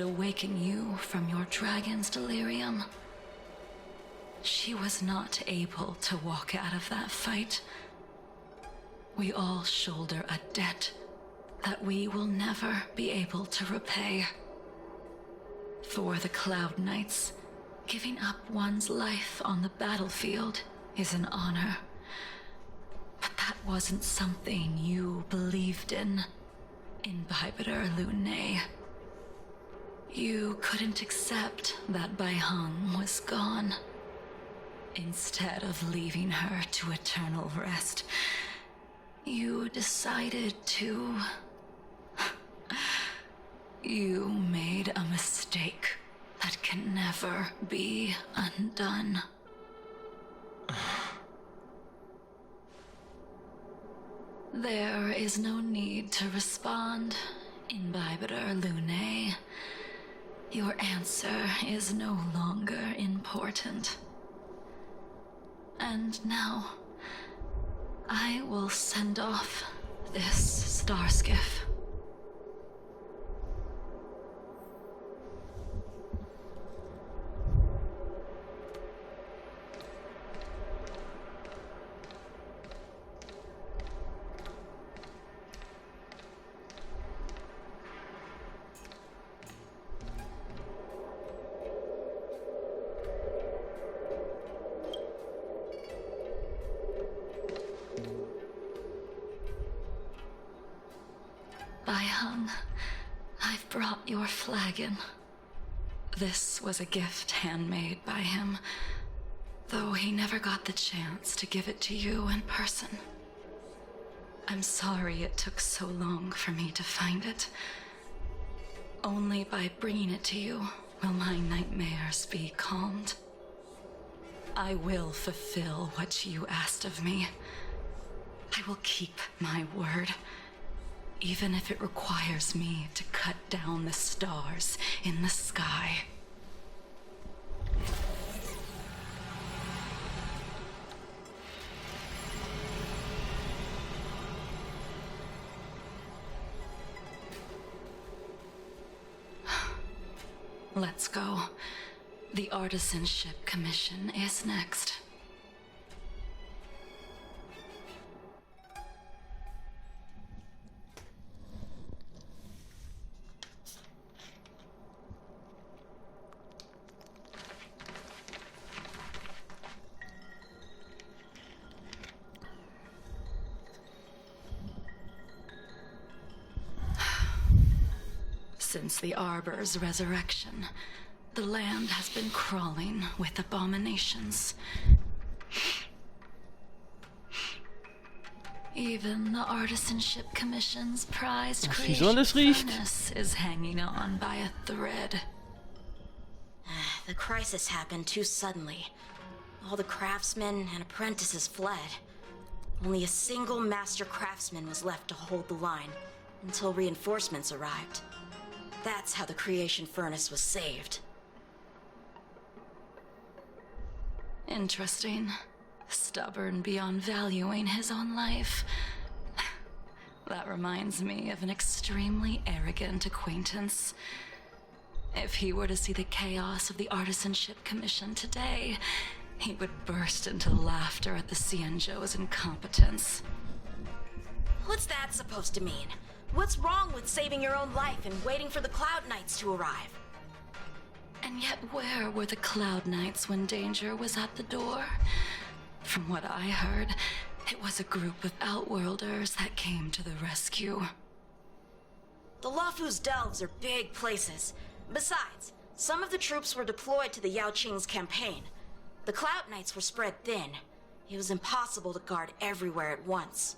awaken you from your dragon's delirium. She was not able to walk out of that fight. We all shoulder a debt that we will never be able to repay. For the Cloud Knights, giving up one's life on the battlefield is an honor. But that wasn't something you believed in, Inhibitor Lune. You couldn't accept that Baihang was gone. Instead of leaving her to eternal rest, you decided to... You made a mistake that can never be undone. There is no need to respond, Inhibitor Lune. Your answer is no longer important. And now, I will send off this star skiff. Baihang, I've brought your flagon. This was a gift handmade by him, though he never got the chance to give it to you in person. I'm sorry it took so long for me to find it. Only by bringing it to you will my nightmares be calmed. I will fulfill what you asked of me. I will keep my word. Even if it requires me to cut down the stars in the sky. Let's go. The artisanship commission is next. Since the Arbor's resurrection, the land has been crawling with abominations. Even the Artisanship Commission's prized creation furnace is hanging on by a thread. The crisis happened too suddenly. All the craftsmen and apprentices fled. Only a single master craftsman was left to hold the line until reinforcements arrived. That's how the creation furnace was saved. Interesting. Stubborn beyond valuing his own life. That reminds me of an extremely arrogant acquaintance. If he were to see the chaos of the Artisanship Commission today, he would burst into laughter at the Xianzhou's incompetence. What's that supposed to mean? What's wrong with saving your own life and waiting for the Cloud Knights to arrive? And yet where were the Cloud Knights when danger was at the door? From what I heard, it was a group of Outworlders that came to the rescue. The Luofu's delves are big places. Besides, some of the troops were deployed to the Yao Qing's campaign. The Cloud Knights were spread thin. It was impossible to guard everywhere at once.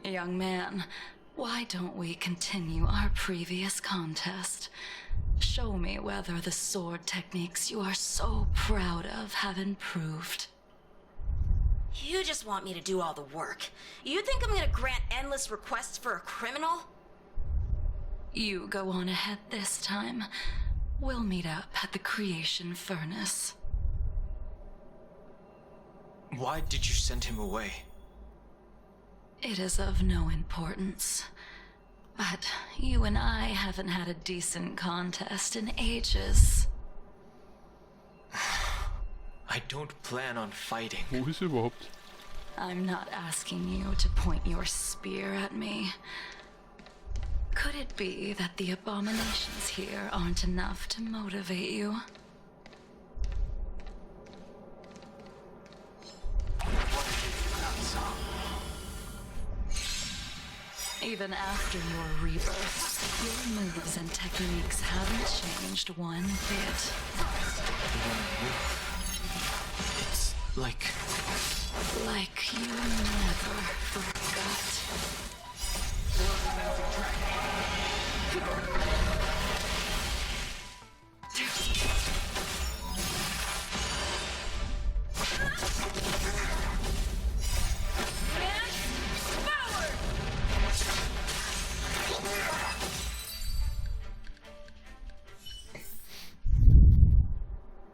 Young man, why don't we continue our previous contest? Show me whether the sword techniques you are so proud of have improved. You just want me to do all the work. You think I'm gonna grant endless requests for a criminal? You go on ahead this time. We'll meet up at the creation furnace. Why did you send him away? It is of no importance. But you and I haven't had a decent contest in ages. I don't plan on fighting. Wo ist sie überhaupt? I'm not asking you to point your spear at me. Could it be that the abominations here aren't enough to motivate you? Even after your rebirth, your moves and techniques haven't changed one bit. It's like you never forgot.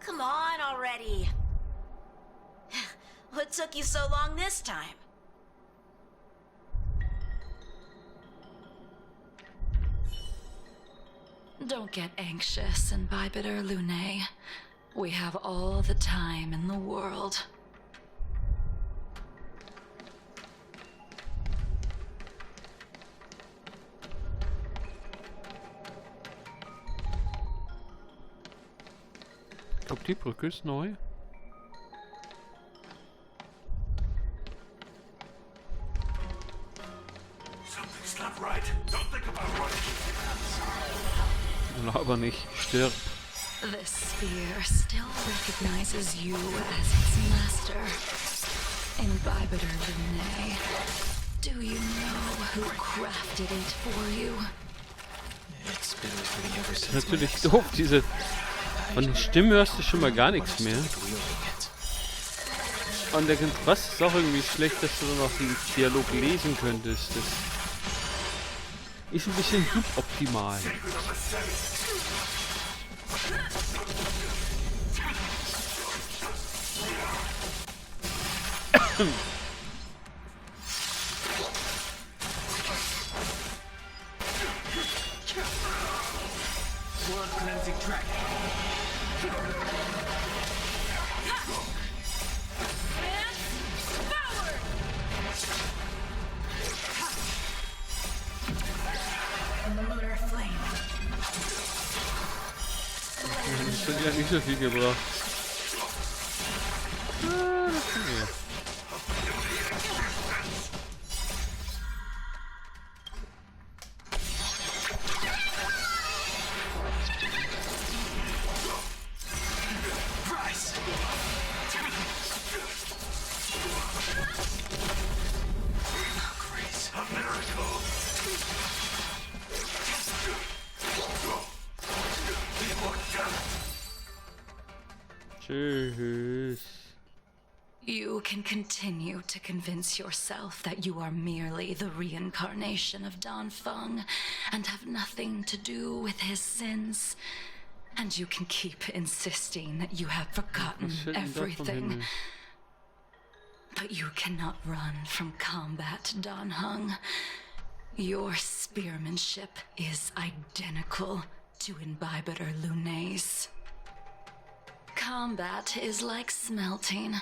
Come on already. What took you so long this time? Don't get anxious, Imbibitor Lune. We have all the time in the world. Ich glaube, die Brücke ist neu. Something's not right. Don't think about running. Aber nicht. Stirb. This spear still recognizes you as its master. Imbibitor Lune, do you know who crafted it for you? it's been with me ever Das since. ist natürlich doof, diese... Von den Stimmen hörst du schon mal gar nichts mehr. Wielding it. Und der Kontrast ist auch irgendwie schlecht, dass du dann noch den Dialog lesen könntest. Das ist ein bisschen suboptimal. World cleansing track. Lunar flame. Das hat ja nicht so viel gebracht. Ah, das kann ich. Tschüss. You can continue to convince yourself that you are merely the reincarnation of Danfeng and have nothing to do with his sins. And you can keep insisting that you have forgotten Was fällt denn da vom everything. Himmel? But you cannot run from combat, Danheng. Your spearmanship is identical to Imbibitor Lune's. Combat is like smelting,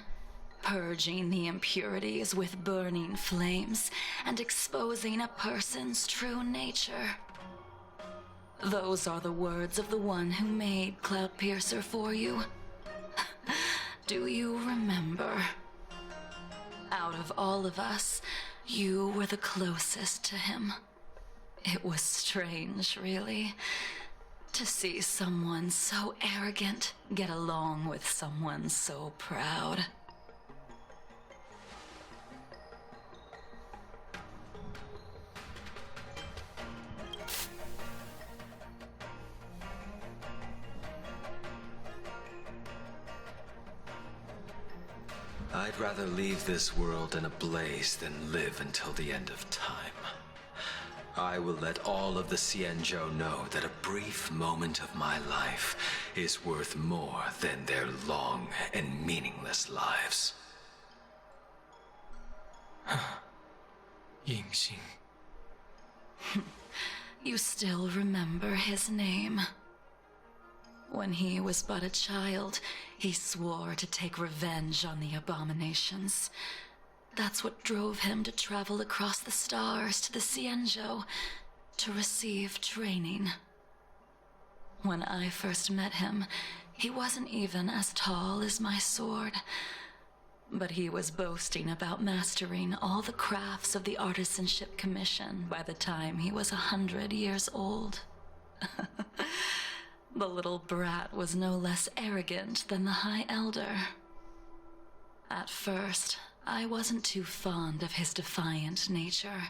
purging the impurities with burning flames and exposing a person's true nature. Those are the words of the one who made Cloudpiercer for you. Do you remember? Out of all of us, you were the closest to him. It was strange, really, to see someone so arrogant get along with someone so proud. I'd rather leave this world in a blaze than live until the end of time. I will let all of the Xianzhou know that a brief moment of my life is worth more than their long and meaningless lives. Yingxing. You still remember his name. When he was but a child, he swore to take revenge on the abominations. That's what drove him to travel across the stars to the Xianzhou to receive training. When I first met him, he wasn't even as tall as my sword. But he was boasting about mastering all the crafts of the Artisanship Commission by the time he was 100 years old. The little brat was no less arrogant than the High Elder. At first, I wasn't too fond of his defiant nature,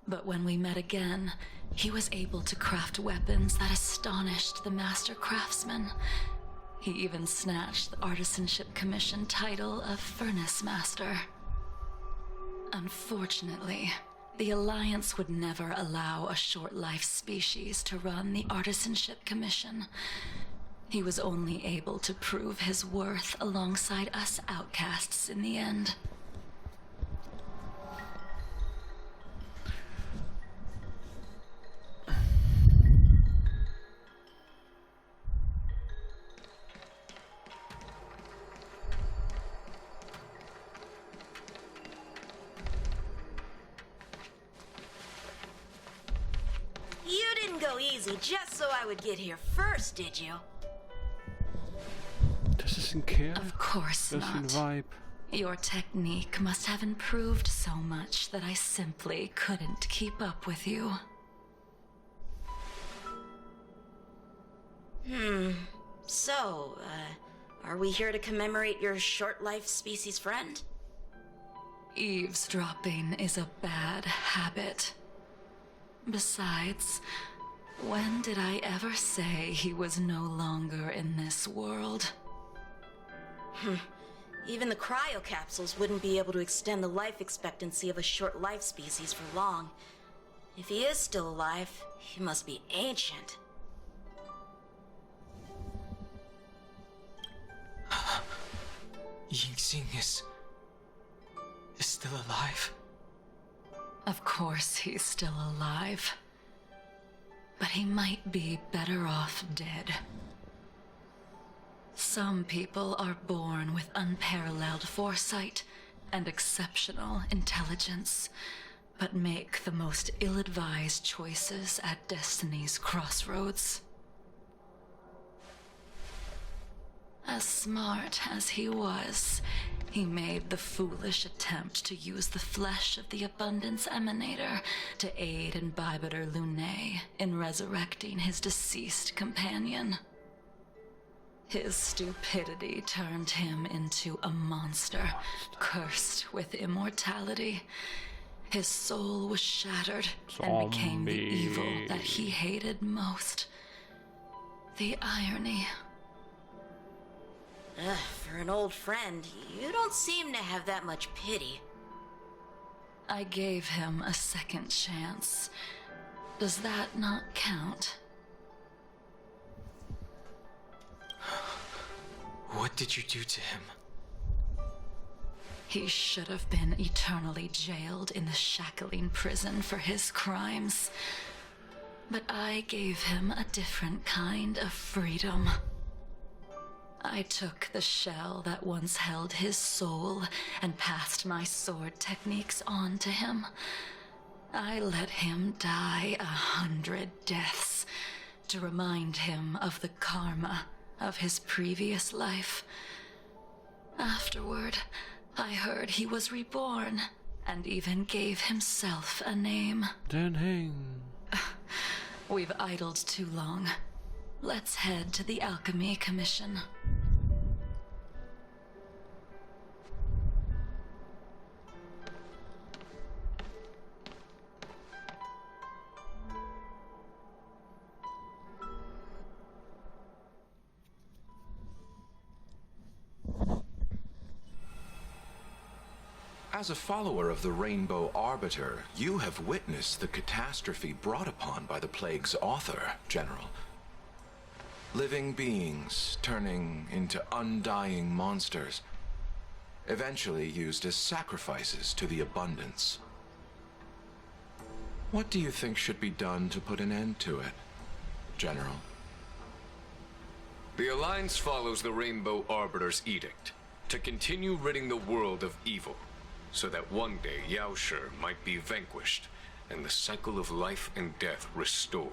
but when we met again, he was able to craft weapons that astonished the master craftsman. He even snatched the Artisanship Commission title of Furnace Master. Unfortunately, the Alliance would never allow a short-life species to run the Artisanship Commission. He was only able to prove his worth alongside us outcasts in the end. You didn't go easy just so I would get here first, did you? Das ist ein Kerl. Of course Das ist ein not. Vibe. Your technique must have improved so much that I simply couldn't keep up with you. So, are we here to commemorate your short-life species friend? Eavesdropping is a bad habit. Besides, when did I ever say he was no longer in this world? Even the cryocapsules wouldn't be able to extend the life expectancy of a short-life species for long. If he is still alive, he must be ancient. Yingxing is still alive? Of course he's still alive. But he might be better off dead. Some people are born with unparalleled foresight and exceptional intelligence, but make the most ill-advised choices at destiny's crossroads. As smart as he was, he made the foolish attempt to use the flesh of the Abundance Emanator to aid in Bibiter Lunae in resurrecting his deceased companion. His stupidity turned him into a monster, cursed with immortality. His soul was shattered and became the evil that he hated most. The irony. For an old friend, you don't seem to have that much pity. I gave him a second chance. Does that not count? What did you do to him? He should have been eternally jailed in the shackling prison for his crimes. But I gave him a different kind of freedom. I took the shell that once held his soul and passed my sword techniques on to him. I let him die 100 deaths to remind him of the karma of his previous life. Afterward, I heard he was reborn and even gave himself a name. Den Heng. We've idled too long. Let's head to the Alchemy Commission. As a follower of the Rainbow Arbiter, you have witnessed the catastrophe brought upon by the plague's author, General. Living beings turning into undying monsters, eventually used as sacrifices to the Abundance. What do you think should be done to put an end to it, General? The Alliance follows the Rainbow Arbiter's edict to continue ridding the world of evil, so that one day Yaoshi might be vanquished and the cycle of life and death restored.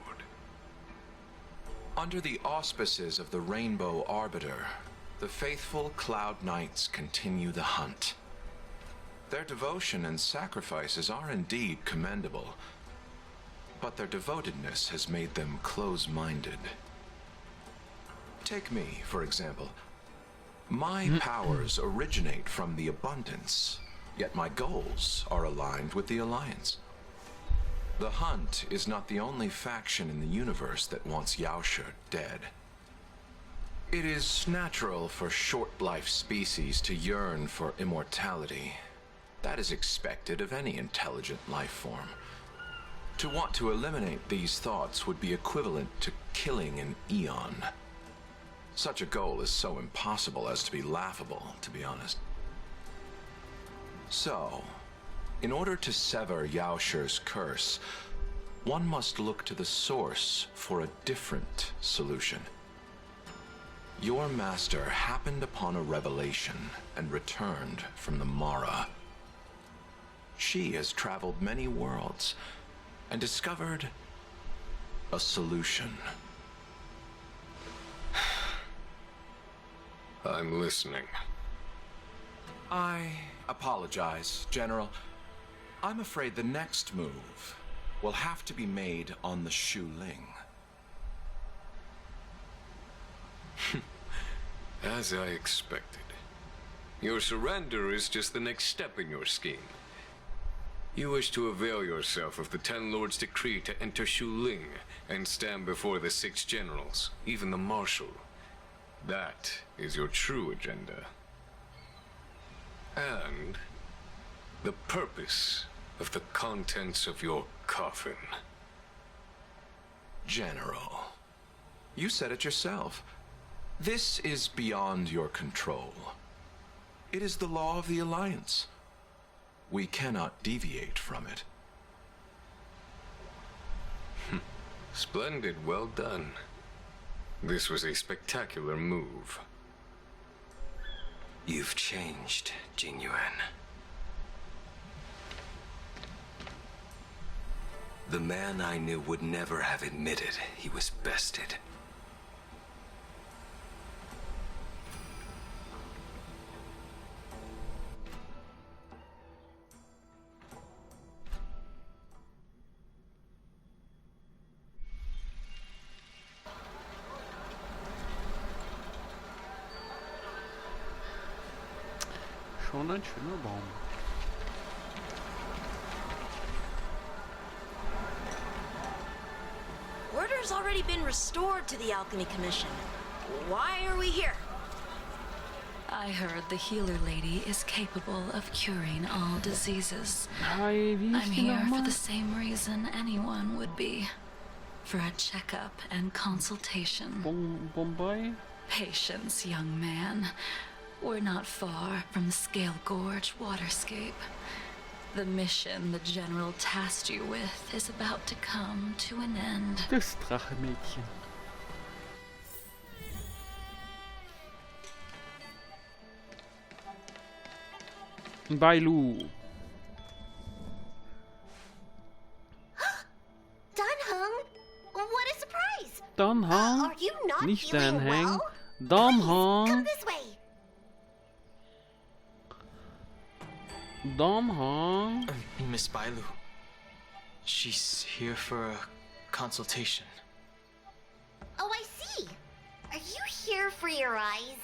Under the auspices of the Rainbow Arbiter, the faithful Cloud Knights continue the hunt. Their devotion and sacrifices are indeed commendable, but their devotedness has made them close-minded. Take me, for example. My powers originate from the abundance, yet my goals are aligned with the Alliance. The Hunt is not the only faction in the universe that wants Yaoshi dead. It is natural for short-life species to yearn for immortality. That is expected of any intelligent life form. To want to eliminate these thoughts would be equivalent to killing an eon. Such a goal is so impossible as to be laughable, to be honest. So, in order to sever Yaoshi's curse, one must look to the source for a different solution. Your master happened upon a revelation and returned from the Mara. She has traveled many worlds and discovered a solution. I'm listening. I apologize, General. I'm afraid the next move will have to be made on the Shu Ling. As I expected. Your surrender is just the next step in your scheme. You wish to avail yourself of the Ten Lords' decree to enter Shu Ling and stand before the 6 generals, even the Marshal. That is your true agenda. And the purpose of the contents of your coffin. General, you said it yourself. This is beyond your control. It is the law of the Alliance. We cannot deviate from it. Splendid, well done. This was a spectacular move. You've changed, Jing Yuan. The man I knew would never have admitted he was bested. Schon ein schöner Baum. Order's already been restored to the Alchemy Commission. Why are we here? I heard the healer lady is capable of curing all diseases. Hi, wie I'm ist die here for nochmal? the same reason anyone would be. For a checkup and consultation. Bombay? Patience, young man. We're not far from the Scale Gorge waterscape. The mission the General tasked you with is about to come to an end. Das Drachemädchen. Bailu. Dunhung? What a surprise! Dunhung? Are you not Nicht feeling Dunhung. well? Dunhung. Come this way. Dunhung. Miss Bailu. She's here for a consultation. Oh, I see. Are you here for your eyes?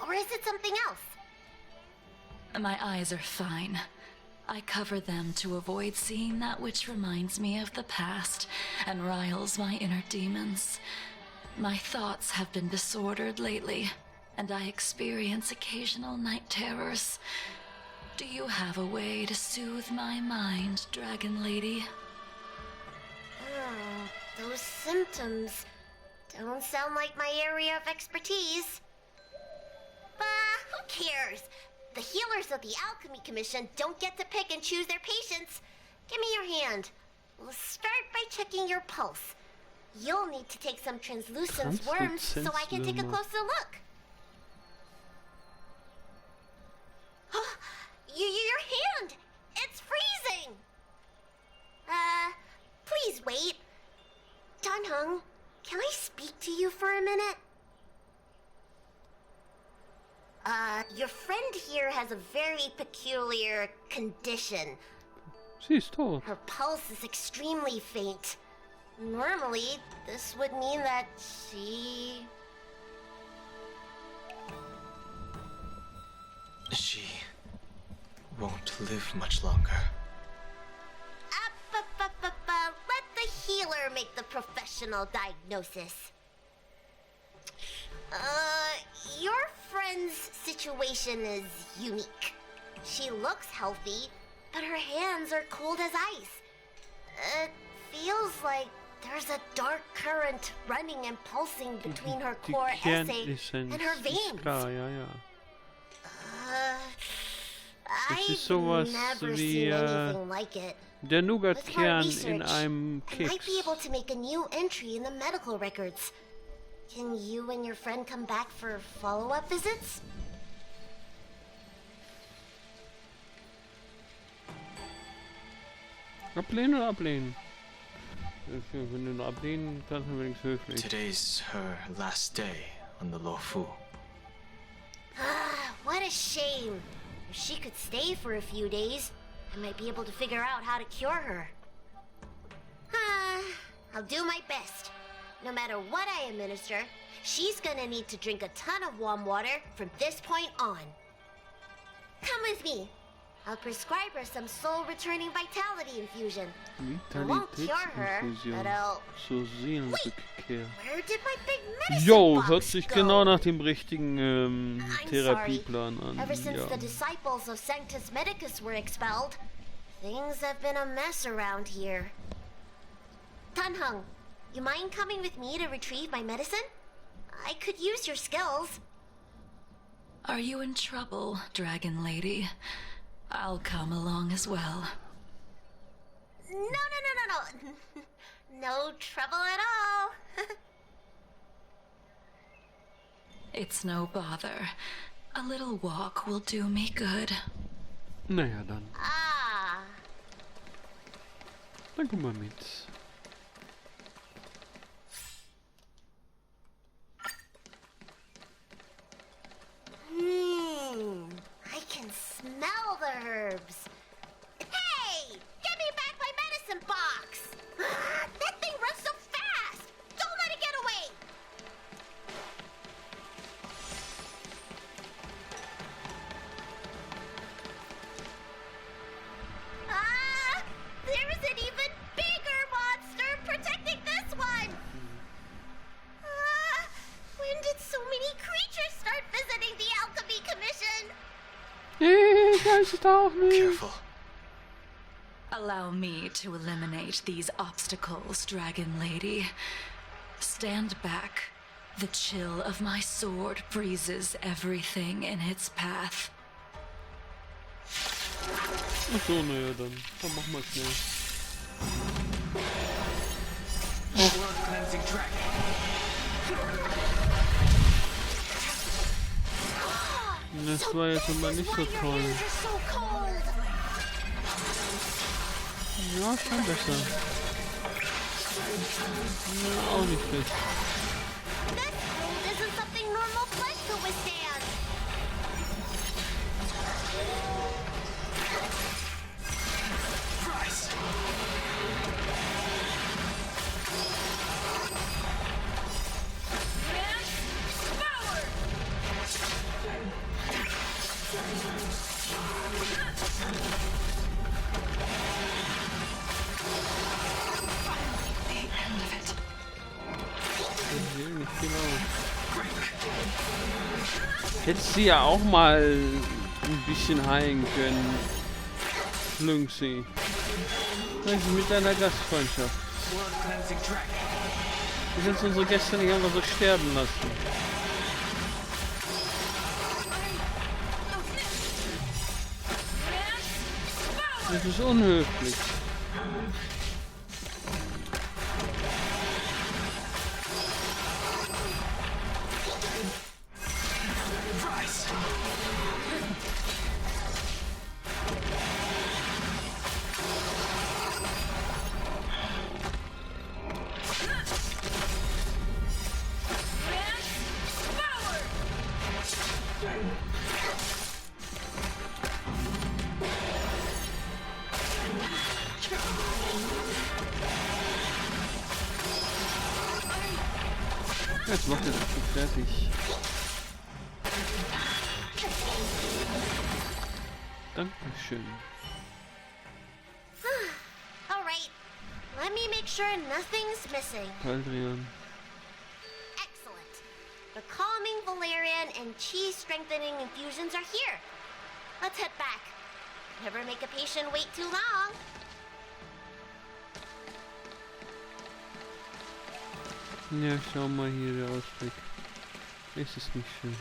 Or is it something else? My eyes are fine. I cover them to avoid seeing that which reminds me of the past and riles my inner demons. My thoughts have been disordered lately, and I experience occasional night terrors. Do you have a way to soothe my mind, Dragon Lady? Those symptoms don't sound like my area of expertise. But who cares? The healers of the Alchemy Commission don't get to pick and choose their patients. Give me your hand. We'll start by checking your pulse. You'll need to take some translucent worms so I can take a closer look. Your hand! It's freezing! Please wait. Danheng, can I speak to you for a minute? Your friend here has a very peculiar condition. She's tot. Her pulse is extremely faint. Normally, this would mean that she won't live much longer. Let the healer make the professional diagnosis. Your friend's situation is unique. She looks healthy, but her hands are cold as ice. It feels like there's a dark current running and pulsing between her core essay and her veins. Klar, ja, ja. I've sowas never wie, seen anything like it. Der With more Nougat-Kern in research, einem I might Keks. be able to make a new entry in the medical records. Can you and your friend come back for follow-up visits? Ablehnen oder ablehnen? Wenn du nur ablehnen kannst, dann wenigstens höflich. Today's her last day on the Luofu. What a shame. If she could stay for a few days, I might be able to figure out how to cure her. I'll do my best. No matter what I administer, she's gonna need to drink a ton of warm water from this point on. Come with me. I'll prescribe her some soul-returning vitality infusion. I won't cure her, but I'll... Zur Seelenrückkehr. Where did my big medicine Jo, box hört sich go? genau nach dem richtigen I'm Therapieplan sorry. an. Ever since Ja. the disciples of Sanctus Medicus were expelled, things have been a mess around here. Danheng, you mind coming with me to retrieve my medicine? I could use your skills. Are you in trouble, Dragon Lady? I'll come along as well. No. No trouble at all. It's no bother. A little walk will do me good. Naja, dann. Ah. Dann komm mal mit. I can smell the herbs. Hey! Give me back my medicine box! That thing runs so fast! Don't let it get away! There's an even bigger monster protecting this one! When did so many creatures start visiting the Alchemy Commission? Ich weiß es auch nicht. Careful. Allow me to eliminate these obstacles, Dragon Lady. Stand back. The chill of my sword freezes everything in its path. Ach so, naja, dann machen wir schnell. World cleansing track. Das war jetzt immer nicht so toll. Ja, schon besser. Ja, auch nicht schlecht. This cold isn't something normal flesh could withstand. Hättest sie ja auch mal ein bisschen heilen können. Flunxi. Danke mit deiner Gastfreundschaft. World cleansing track. Wir sind unsere Gäste nicht einfach so sterben lassen. Das ist unhöflich. Jetzt macht er das schon fertig. Dankeschön. All right. Let me make sure nothing's missing. Adrian. Excellent. The calming valerian and chi strengthening infusions are here. Let's head back. Never make a patient wait too long. Ja, schau mal hier der Ausblick. Ist es nicht schön?